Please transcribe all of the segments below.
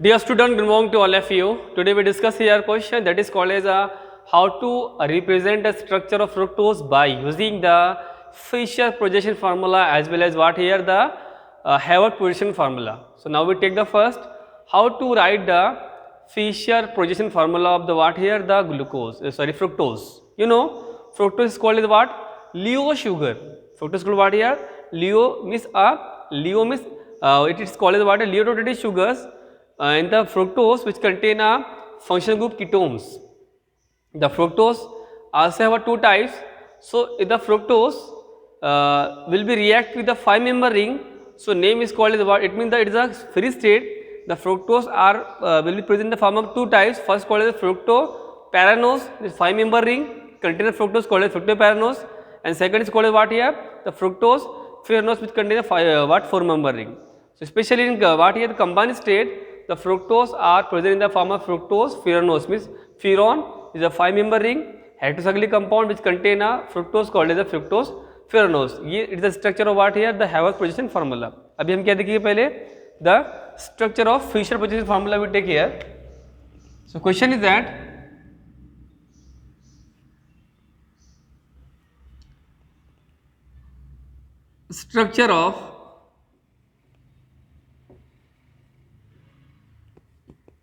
Dear student, good morning to all of you. Today we discuss here a question that is called as how to represent the structure of fructose by using the Fisher projection formula as well as what here the Hayward projection formula. So now we take the first how to write the Fisher projection formula of the what here the glucose fructose. You know fructose is called as what? Leo sugar. Fructose is called what here? Leo means it is called as what? Leo sugars. In the fructose which contain a functional group ketones. The fructose also have two types. So if the fructose will be react with the 5-member ring. So name is called as what? It means that it is a free state. The fructose are will be present in the form of two types. First called as fructopyranose, this 5-member ring contain the fructose called as fructopyranose, and second is called as what here? The fructose pyranose which contain a 4-member ring. So especially in what here the combined state, the fructose are present in the form of fructose pyranose, means furan is a 5-member ring heterocyclic compound which contain a fructose called as a fructose pyranose. It is the structure of what here? The Hayward projection formula. अभी हम क्या देखेंगे पहले? The structure of Fisher projection formula we take here. So question is that structure of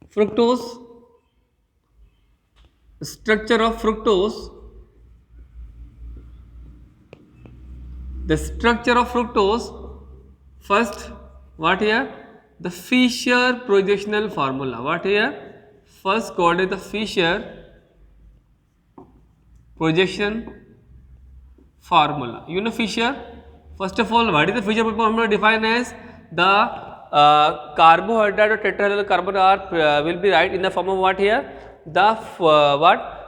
fructose, structure of fructose, the structure of fructose, first what here? The Fisher projectional formula. What here? First called as the Fisher projection formula. You know Fisher? First of all, what is the Fisher formula? Defined as the carbohydrate or tetrahedral carbon are will be right in the form of what here? The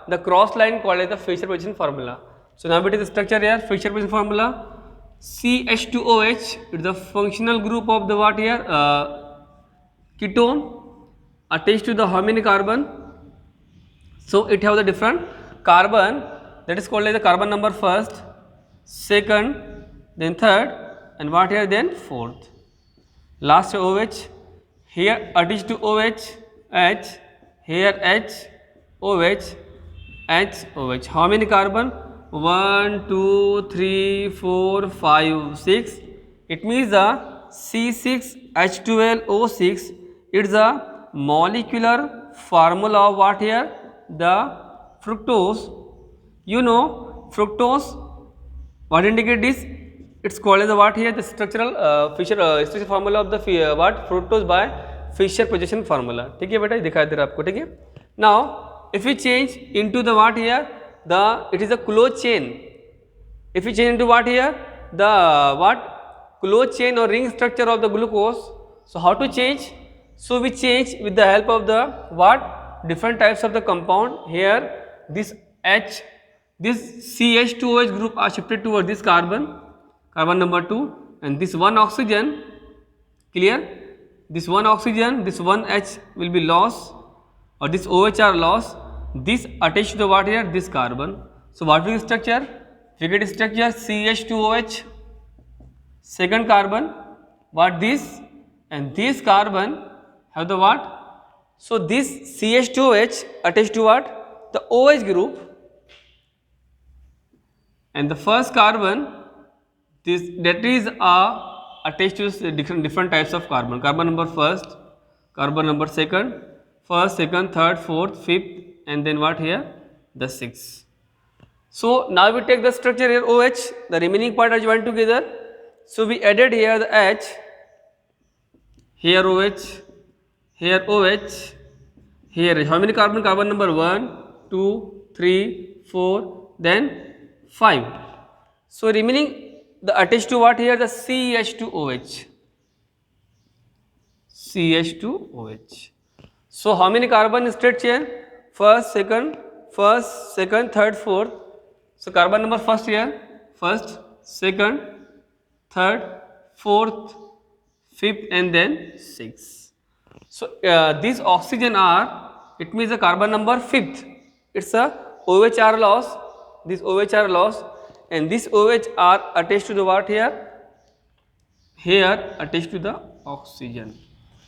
the cross line called as the Fisher projection formula. So now it is the structure here, Fisher projection formula. CH2OH is the functional group of the what here? Ketone attached to the how many carbon? So it have the different carbon, that is called as the carbon number first, second, then third, and what here then fourth. Last OH, here attached to OH, H, here H, OH, H, OH. How many carbon? 1, 2, 3, 4, 5, 6. It means the C6H12O6. It is a molecular formula of what here? The fructose. You know fructose. What indicate this? It's called as the what here? The structural Fisher structure formula of the what fructose by Fisher projection formula. ठीक है बेटा, दिखा दे रहा आपको. ठीक है. Now if we change into the what here? It is a closed chain. If we change into what here? The what? Closed chain or ring structure of the glucose. So how to change? So we change with the help of the what? Different types of the compound. Here this H, this CH2OH group are shifted towards this carbon number 2, and this one oxygen, clear? This one oxygen, this one H will be lost, or this OH are lost. This attached to the what here? This carbon. So what will be the structure? We get structure CH2OH, second carbon, what this, and this carbon have the what? So this CH2OH attached to what? The OH group, and the first carbon, this that is attached to different types of carbon. Carbon number first, carbon number second, first, second, third, fourth, fifth, and then what here? The sixth. So now we take the structure here OH, the remaining part are joined together. So we added here the H, here OH, here OH, here how many carbon? Carbon number 1, 2, 3, 4, then 5. So remaining the attached to what here? The CH2OH. CH2OH. So how many carbon in straight chain? First, second, third, fourth. So carbon number first here, first, second, third, fourth, fifth, and then sixth. So these oxygen are, it means the carbon number fifth. It's a OH loss. This OH loss, and this OH are attached to the what here? Here attached to the oxygen.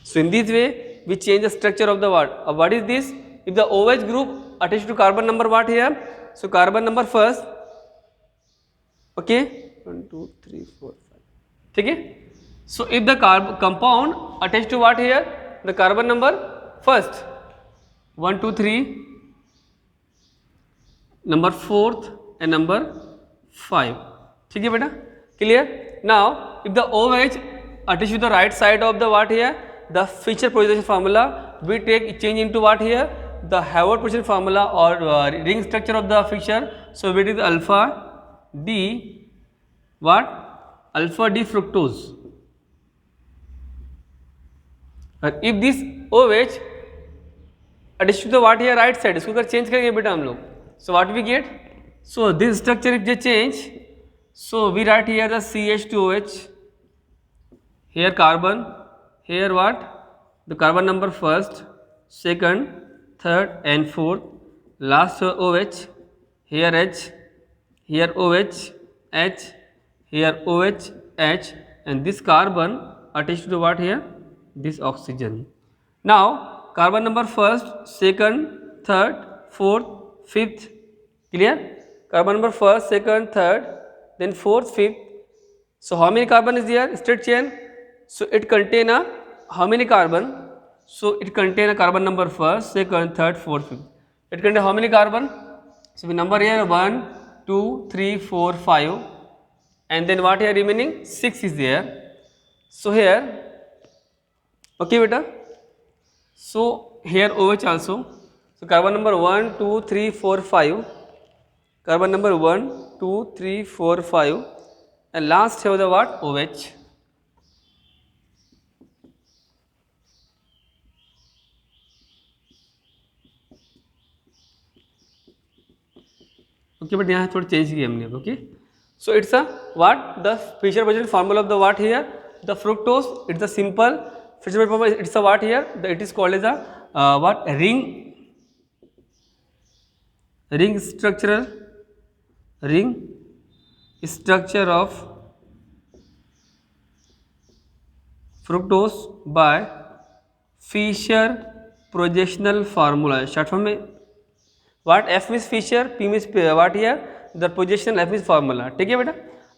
So in this way we change the structure of the what is this? If the OH group attached to carbon number what here? So carbon number first, okay, 1 2 3 4 5, ठीक है. So if the compound attached to what here? The carbon number first, 1 2 3, number 4th and number 5, ठीक है बेटा, clear. Now if the OH attached to the right side of the what here, the Fischer projection formula, we take change into what here, the Hayward projection formula or ring structure of the Fischer. So it is alpha D what, alpha D fructose. और if this OH attached to the what here right side, इसको अगर change करेंगे बेटा हम लोग, so what we get? So this structure if they change, so we write here the CH2OH, here carbon, here what, the carbon number first, second, third and fourth, last OH, here H, here OH, H, here OH, H, and this carbon attached to what here, this oxygen. Now carbon number first, second, third, fourth, fifth, clear? Carbon number first, second, third, then fourth, fifth. So how many carbon is there? Straight chain. So it contain a how many carbon? So it contain a carbon number first, second, third, fourth, fifth. It contain how many carbon? So we number here 1 2 3 4 5, and then what here remaining 6 is there. So here, okay beta, so here OH also. So carbon number 1 2 3 4 5, carbon number 1 2 3 4 5, and last here the what, OH. Okay, but यहाँ थोड़ा change किया हमने. Okay, so it's a what, the Fischer projection formula of the what here, the fructose. It's a simple Fischer formula. It's a what here, it is called as a what, ring structure of fructose by Fischer projectional formula. Short form में what, F means Fischer, P means what here, the projection, F means formula. ठीक है बेटा.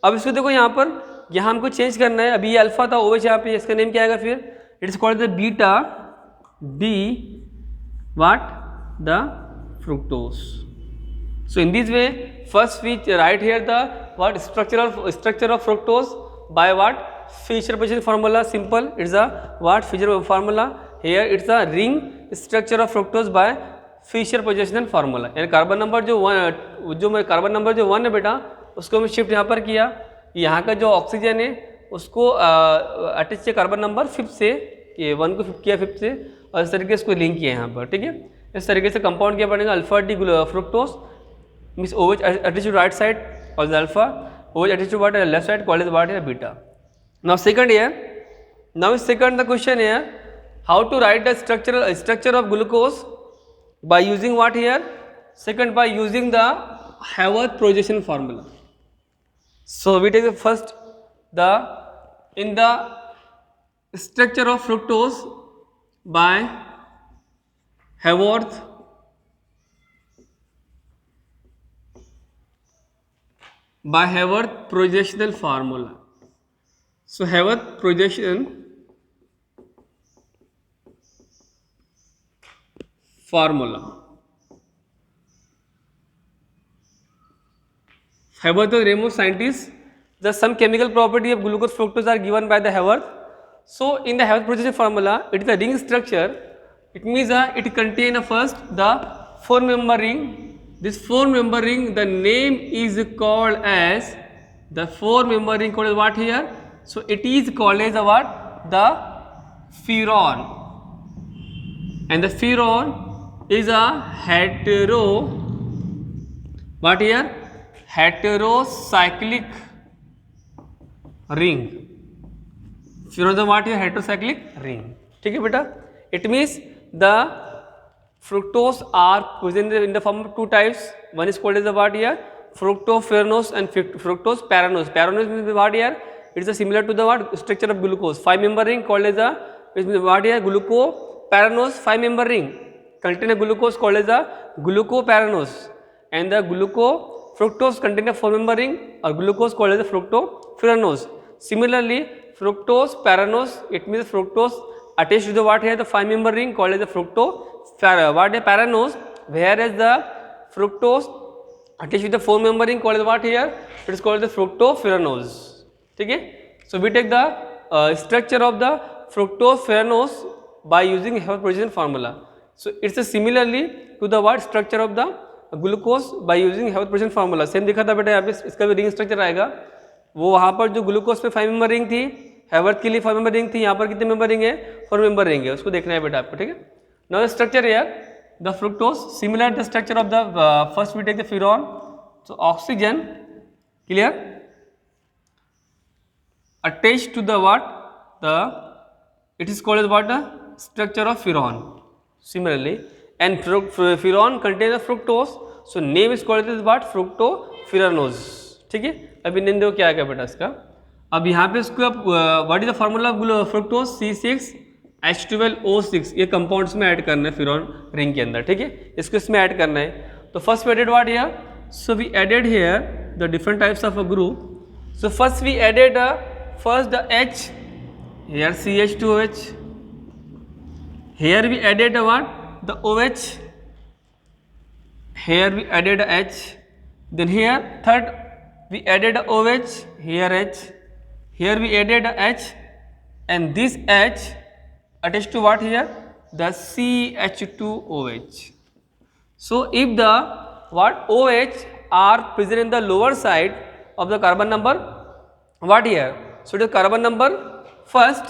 अब इसको देखो यहाँ पर, यहाँ हमको चेंज करना है. अभी ये अल्फा था, OH यहाँ पे, इसका नेम क्या आएगा फिर? It is called the beta D what, the fructose. So in this way, first we write here the what, structure of fructose by what, Fischer projection formula. Simple, it's a what, Fischer formula. Here it's a ring structure of fructose by Fischer projection formula. यानी carbon number जो carbon number जो 1 है बेटा, उसको मैं shift यहाँ पर किया. यहाँ का जो ऑक्सीजन है उसको अटैच किया कार्बन नंबर 5 से, ये 1 को शिफ्ट किया 5 से, और इस तरीके से इसको लिंक किया यहाँ पर. ठीक है, इस तरीके से कंपाउंड क्या बनेगा, alpha D fructose means OH attached to right side or the alpha, OH attached to what, left side, called as what, beta. Now second here, the question here, how to write the structure of glucose by using what here, second by using the Hayward projection formula. So we take the first in the structure of fructose by Hayward projectional formula. So Hayward projection formula. Hayward was the name of scientist. The some chemical property of glucose fructose are given by the Hayward. So in the Hayward projection formula, it is a ring structure. It means it contains first the 4-member ring. This 4-member ring, the name is called as the 4-member ring called as what here? So it is called as what? The furon. And the furon is a what here? Heterocyclic ring. Furon is what here? Heterocyclic ring. ठीक है बेटा? It means the fructose are present in the form of two types. One is called as the what here? Fructofuranose and fructose paranose. Paranose means what here? It is similar to the what? Structure of glucose. 5-member ring called as a what here? glucopyranose 5-member ring contain a glucose called as a glucopyranose and the glucofructose contain a 4-member ring or glucose called as a fructopyranose. Similarly, fructose pyranose, it means fructose attached to the what here the 5-member ring called as the fructopyranose, whereas the fructose attached with the 4-member ring called as what here, it is called the fructopyranose. ठीक है, so we take the structure of the fructopyranose by using Haber position formula. So it's a similarly to the what structure of the glucose by using Haworth position formula. Same दिखा था बेटा यहाँ पे, इसका भी ring structure आएगा. वो वहाँ पर जो ग्लूकोज पे 5-member रिंग थी, हेवर्थ के लिए 5-member रिंग थी, यहाँ पर कितने मेंबर रिंग है, 4-member रिंग है, उसको देखना है बेटा आपको. ठीक है, now structure here the fructose similar the structure of the first we take the furan. So oxygen clear attached to the what the it is called as what the structure of furon. Similarly, and furon contains the fructose, so name is called as what fructopyranose. ठीक है, अभी name देखो क्या है बेटा इसका. अब यहाँ पे इसको what is the formula of fructose C6H12O6. ये कंपाउंड्स में ऐड करना है फ्यूरॉन रिंग के अंदर. ठीक है, इसको इसमें ऐड करना है. तो first we added what here, so we added here the different types of a group. So first we added first the H, here CH2OH, here we added what the OH, here we added H, then here third we added OH, here H, here we added H, and this H attached to what here the CH2OH. So if the what OH are present in the lower side of the carbon number what here, so the carbon number first,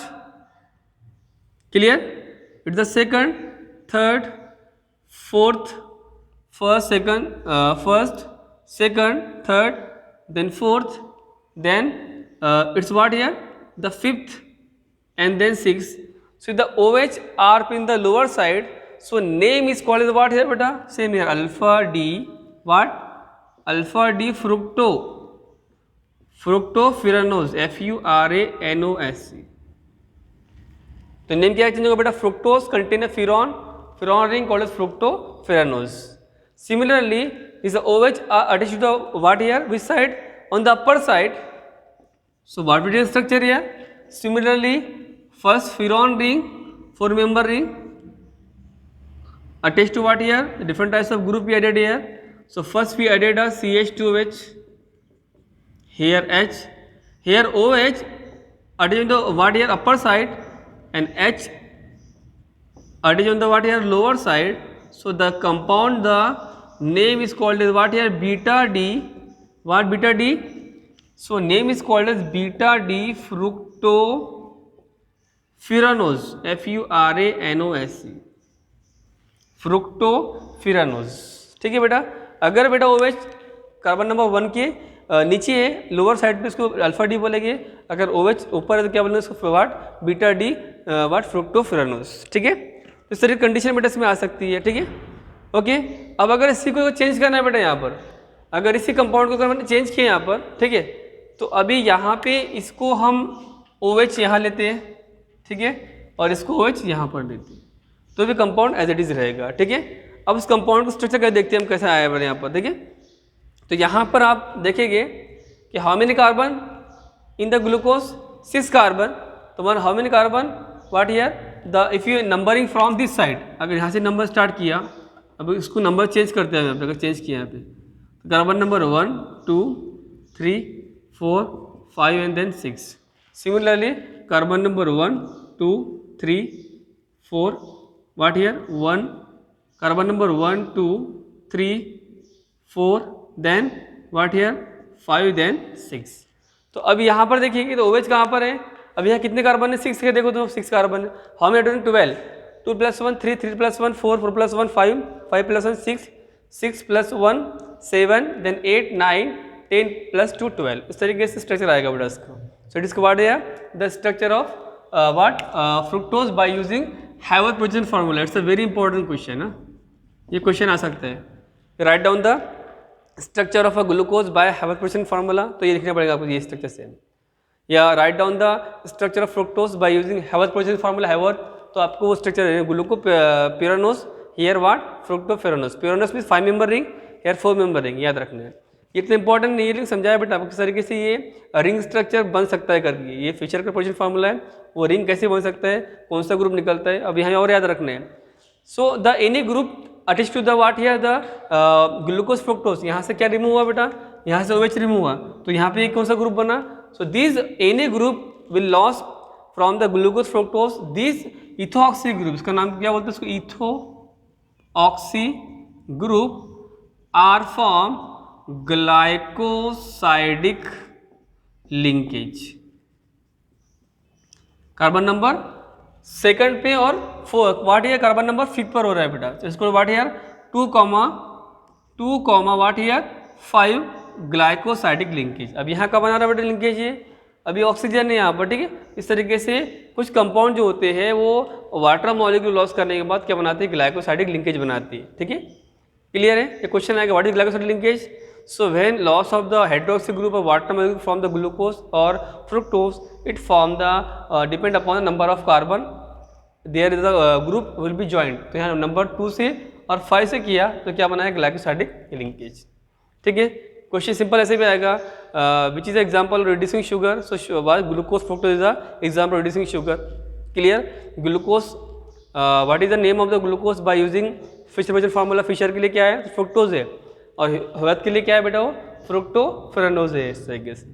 clear, it's the second, third, fourth, first, second, third, then fourth, then it's what here the fifth, and then sixth. So the OH are in the lower side, so name is called as what here beta, same here alpha D what, alpha D fructopyranose FURANOSE. तो name क्या change होगा बेटा, fructose contain a furan ring called as fructopyranose. Similarly is the OH attached to the what here which side, on the upper side. So what we did structure here, similarly first furon ring 4-member ring attached to what here the different types of group we added here. So first we added a CH2OH, here H, here OH attached on the what here upper side, and H attached on the what here lower side. So the compound, the name is called as what here beta D, what beta D, so name is called as beta D fructopyranose FURANOSE, fructopyranose. ठीक है बेटा, अगर बेटा OH carbon number 1 के नीचे है lower side पे इसको अल्फा डी बोलेंगे, अगर OH ऊपर है तो क्या बोलेंगे इसको वाट बीटा डी वाट फ्रुक्टोप्यरानोज. ठीक है, तो इस तरह की कंडीशन बेटा इसमें आ सकती है. ठीक है, ओके. अब अगर इसी को चेंज करना है बेटा, यहाँ पर अगर इसी कंपाउंड को अगर मैंने चेंज किया यहाँ पर, ठीक है, तो अभी यहाँ पे इसको हम OH यहाँ लेते हैं, ठीक है, और इसको OH यहाँ पर लेते हैं, तो भी कंपाउंड एज इट इज रहेगा. ठीक है, अब उस कंपाउंड को स्ट्रक्चर कर देखते हैं हम कैसा आया है यहाँ पर. ठीक है, तो यहाँ पर आप देखेंगे कि how many carbon in the glucose 6 carbon. तो one how many carbon what here the if you numbering from this side, अगर यहाँ से नंबर स्टार्ट किया, अब इसको नंबर चेंज करते हैं यहाँ पे, अगर चेंज किया यहाँ पे तो carbon number 1 2 3 4 5 and then 6. Similarly carbon number 1 2 3 4 what here 1, carbon number 1 2 3 4 then what here 5 then 6. तो अब यहाँ पर देखिए तो OH कहाँ पर है, अब यहाँ कितने कार्बन है 6 के, देखो तो 6 कार्बन है. How many 12, 2 + 1 3, 3 + 1 4, 4 + 1 5, 5 + 1 6, 6 + 1 7, then 8 9 10 + 2 12. इस तरीके से स्ट्रक्चर आएगा बेटा इसका. सो इट इज व्हाट है the structure of what fructose by using Haworth position formula. It's a very important question है, ये क्वेश्चन आ सकता है. Write down the structure of a glucose by Haworth position formula. तो ये लिखना पड़ेगा आपको, ये स्ट्रक्चर सेम. या write down the structure of fructose by using Haworth position formula. Haworth तो आपको वो structure glucopyranose, here what फ्रुक्टोफेरानोस, पिरानोस means 5 member ring, here 4 member ring, याद रखना है। ये इतना इंपॉर्टेंट नहीं है लेकिन समझाया बेटा आपको किस तरीके से ये रिंग स्ट्रक्चर बन सकता है करके। ये फिशर का पोजीशन फार्मूला है, वो रिंग कैसे बन सकता है, कौन सा ग्रुप निकलता है, अब यहाँ और याद रखना है। So the any group attach to the what here the glucose fructose, यहाँ से क्या रिमूव हुआ बेटा, यहाँ से OH रिमूव हुआ, तो यहाँ पे कौन सा ग्रुप बना। So this any group will loss from the glucose fructose this ethoxy group, इसका नाम क्या बोलते हैं इसको, ethoxy group are from glycosidic linkage. Carbon number second पे और fourth what year carbon number 5 पर हो रहा है बेटा, तो इसको what year 2 what year 5 glycosidic linkage. अब यहाँ का बना रहा है बेटा लिंकेज, ये अभी ऑक्सीजन है यहाँ पर, ठीक है। इस तरीके से कुछ कंपाउंड जो होते हैं वो वाटर मॉलिक्यूल लॉस करने के बाद क्या बनाते हैं, ग्लाइकोसाइडिक लिंकेज बनाती है, ठीक है। क्लियर है, ये क्वेश्चन आएगा what is glycosidic linkage. So when loss of the hydroxy group of water molecule from the glucose और fructose it form the depend upon the number of carbon there is the group will be joint. तो यहाँ number 2 से और 5 से किया तो क्या बनाया, ग्लाइकोसाइडिक लिंकेज, ठीक है। क्वेश्चन सिंपल ऐसे भी आएगा, which is example reducing sugar, so glucose fructose is the example reducing sugar. Clear, glucose what is the name of the glucose by using Fischer position formula. Fischer के लिए क्या है, fructose है, और हवेत के लिए क्या है बेटा, वो फ्रुक्टोफेरानोज है, इस तरीके से,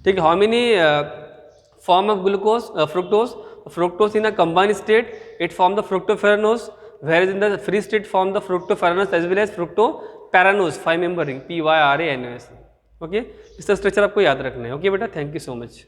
ठीक है। How many form of glucose fructose in a combined state it form the fructoferanose, whereas in the free state form the fructoferanose as well as fructoparanose 5 member ring, PYRANOS। Okay, इसका स्ट्रक्चर आपको याद रखना है। Okay बेटा, thank you so much.